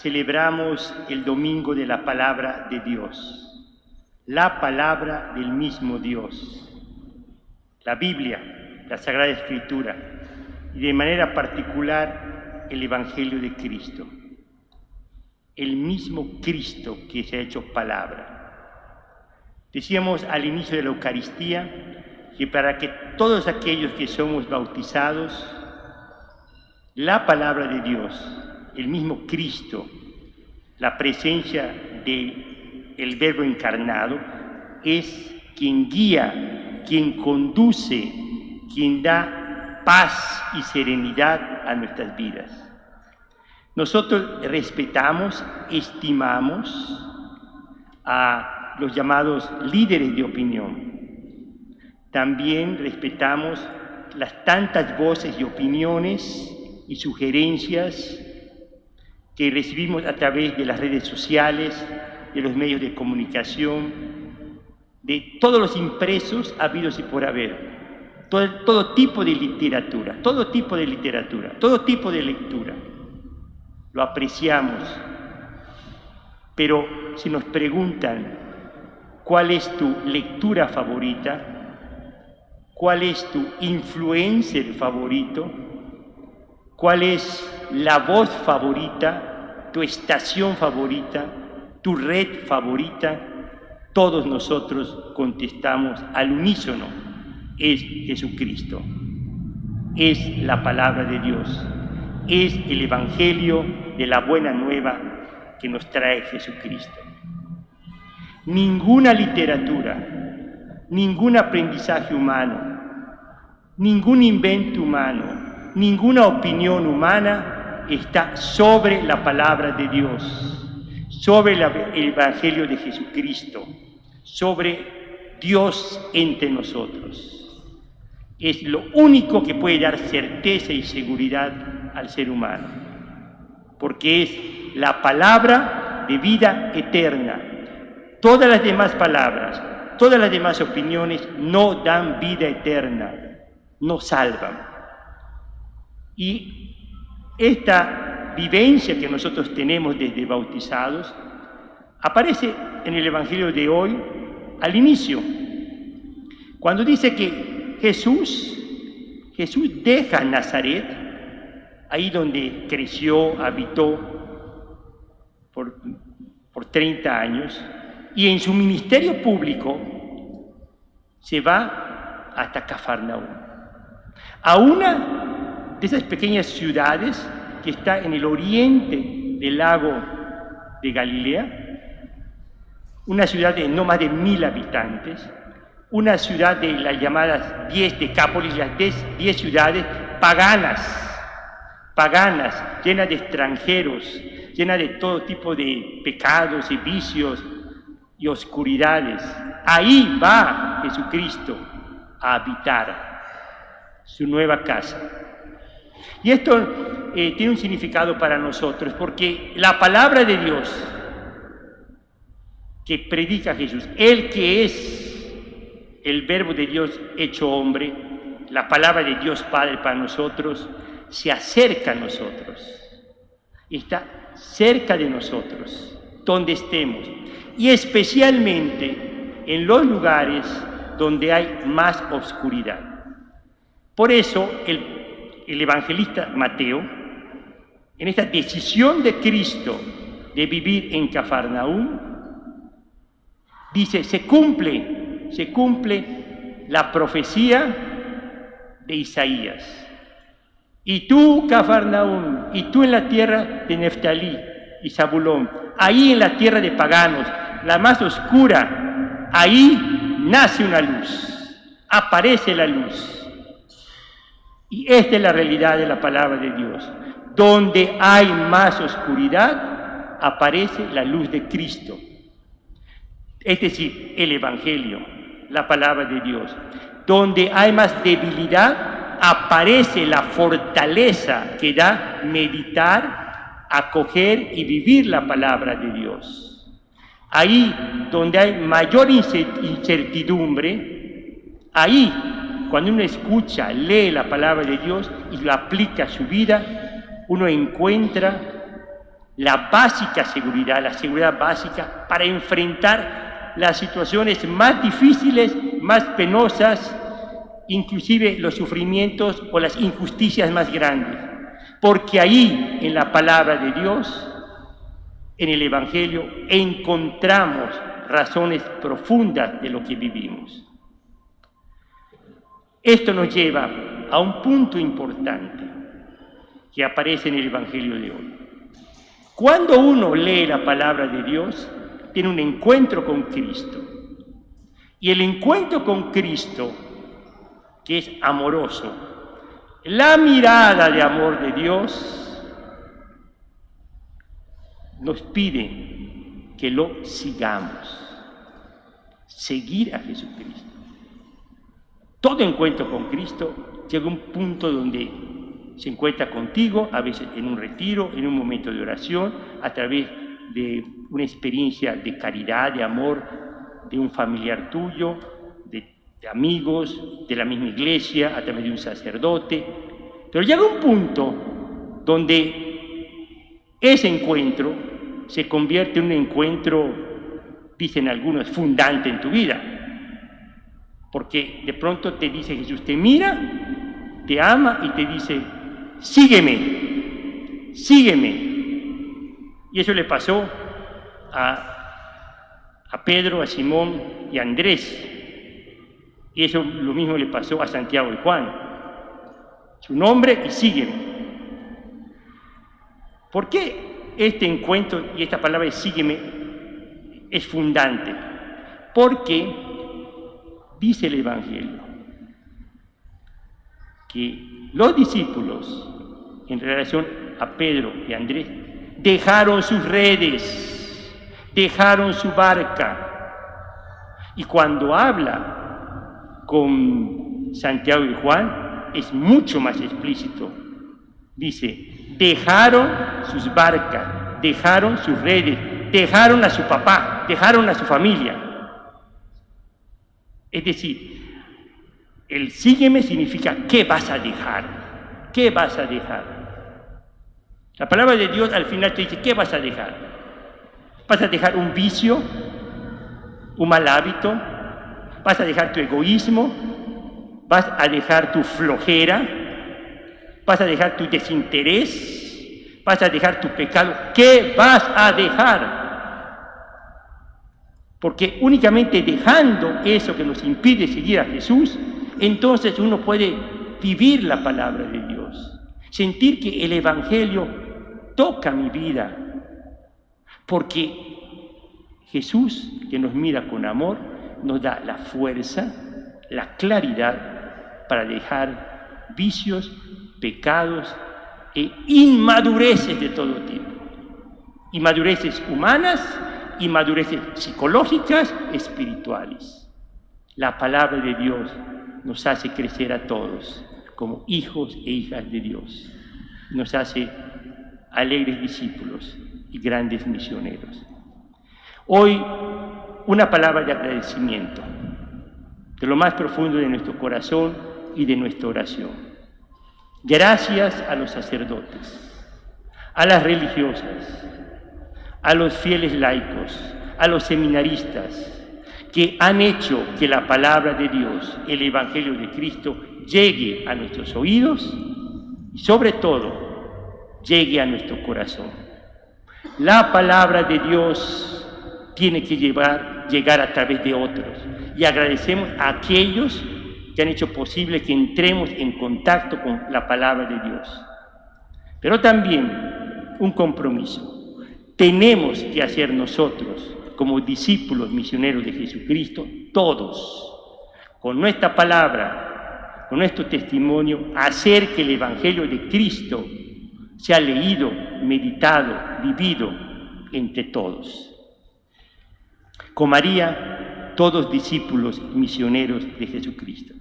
celebramos el Domingo de la Palabra de Dios, la palabra del mismo Dios, la Biblia, la Sagrada Escritura, y de manera particular el Evangelio de Cristo, el mismo Cristo que se ha hecho palabra. Decíamos al inicio de la Eucaristía que para que todos aquellos que somos bautizados, la palabra de Dios, el mismo Cristo, la presencia del Verbo encarnado, es quien guía, quien conduce, quien da paz y serenidad a nuestras vidas. Nosotros respetamos, estimamos a los llamados líderes de opinión. También respetamos las tantas voces y opiniones y sugerencias que recibimos a través de las redes sociales, de los medios de comunicación, de todos los impresos habidos y por haber, todo tipo de literatura, todo tipo de lectura. Lo apreciamos, pero si nos preguntan cuál es tu lectura favorita, cuál es tu influencer favorito, cuál es la voz favorita, tu estación favorita, tu red favorita, todos nosotros contestamos al unísono: es Jesucristo, es la palabra de Dios, es el Evangelio de la buena nueva que nos trae Jesucristo. Ninguna literatura, ningún aprendizaje humano, ningún invento humano, ninguna opinión humana está sobre la palabra de Dios, sobre el Evangelio de Jesucristo, sobre Dios entre nosotros. Es lo único que puede dar certeza y seguridad al ser humano, porque es la palabra de vida eterna. Todas las demás palabras, todas las demás opiniones no dan vida eterna, no salvan. Y esta vivencia que nosotros tenemos desde bautizados aparece en el Evangelio de hoy al inicio, cuando dice que Jesús deja Nazaret, ahí donde creció, habitó por 30 años, y en su ministerio público se va hasta Cafarnaúm, a una de esas pequeñas ciudades que está en el oriente del lago de Galilea, una ciudad de no más de 1000 habitantes, una ciudad de las llamadas 10 Decápolis, las 10 ciudades paganas, llenas de extranjeros, llenas de todo tipo de pecados y vicios y oscuridades. Ahí va Jesucristo a habitar su nueva casa. Y esto tiene un significado para nosotros, porque la palabra de Dios que predica Jesús, el que es el Verbo de Dios hecho hombre, la palabra de Dios Padre para nosotros, se acerca a nosotros, está cerca de nosotros, donde estemos, y especialmente en los lugares donde hay más oscuridad. Por eso el evangelista Mateo, en esta decisión de Cristo de vivir en Cafarnaúm, dice: se cumple la profecía de Isaías. Y tú, Cafarnaúm, y tú en la tierra de Neftalí y Zabulón, ahí en la tierra de paganos, la más oscura, ahí nace una luz, aparece la luz. Y esta es la realidad de la palabra de Dios. Donde hay más oscuridad, aparece la luz de Cristo. Es decir, el Evangelio, la palabra de Dios. Donde hay más debilidad, aparece la fortaleza que da meditar, acoger y vivir la palabra de Dios. Ahí donde hay mayor incertidumbre, ahí, cuando uno escucha, lee la palabra de Dios y lo aplica a su vida, uno encuentra la básica seguridad, la seguridad básica para enfrentar las situaciones más difíciles, más penosas, inclusive los sufrimientos o las injusticias más grandes. Porque ahí, en la palabra de Dios, en el Evangelio, encontramos razones profundas de lo que vivimos. Esto nos lleva a un punto importante que aparece en el Evangelio de hoy. Cuando uno lee la palabra de Dios, tiene un encuentro con Cristo. Y el encuentro con Cristo, que es amoroso, la mirada de amor de Dios, nos pide que lo sigamos. Seguir a Jesucristo. Todo encuentro con Cristo llega a un punto donde se encuentra contigo, a veces en un retiro, en un momento de oración, a través de una experiencia de caridad, de amor, de un familiar tuyo, de amigos, de la misma iglesia, a través de un sacerdote. Pero llega un punto donde ese encuentro se convierte en un encuentro, dicen algunos, fundante en tu vida. Porque de pronto te dice Jesús, te mira, te ama y te dice, sígueme, sígueme. Y eso le pasó a Pedro, a Simón y a Andrés. Y eso lo mismo le pasó a Santiago y Juan. Su nombre y sígueme. ¿Por qué este encuentro y esta palabra de sígueme es fundante? Porque dice el Evangelio que los discípulos, en relación a Pedro y Andrés, dejaron sus redes, dejaron su barca. Y cuando habla con Santiago y Juan, es mucho más explícito. Dice, dejaron sus barcas, dejaron sus redes, dejaron a su papá, dejaron a su familia. Es decir, el sígueme significa ¿qué vas a dejar? ¿Qué vas a dejar? La palabra de Dios al final te dice ¿qué vas a dejar? ¿Vas a dejar un vicio? ¿Un mal hábito? ¿Vas a dejar tu egoísmo? ¿Vas a dejar tu flojera? ¿Vas a dejar tu desinterés? ¿Vas a dejar tu pecado? ¿Qué vas a dejar? Porque únicamente dejando eso que nos impide seguir a Jesús, entonces uno puede vivir la palabra de Dios, sentir que el Evangelio toca mi vida, porque Jesús, que nos mira con amor, nos da la fuerza, la claridad para dejar vicios, pecados e inmadureces de todo tipo. Inmadureces humanas, inmadureces psicológicas, espirituales. La palabra de Dios nos hace crecer a todos como hijos e hijas de Dios. Nos hace alegres discípulos y grandes misioneros. Hoy, una palabra de agradecimiento de lo más profundo de nuestro corazón y de nuestra oración. Gracias a los sacerdotes, a las religiosas, a los fieles laicos, a los seminaristas, que han hecho que la palabra de Dios, el Evangelio de Cristo, llegue a nuestros oídos y sobre todo llegue a nuestro corazón. La palabra de Dios tiene que llegar a través de otros y agradecemos a aquellos que han hecho posible que entremos en contacto con la palabra de Dios. Pero también un compromiso. Tenemos que hacer nosotros, como discípulos misioneros de Jesucristo, todos, con nuestra palabra, con nuestro testimonio, hacer que el Evangelio de Cristo sea leído, meditado, vivido entre todos. Con María, todos discípulos misioneros de Jesucristo.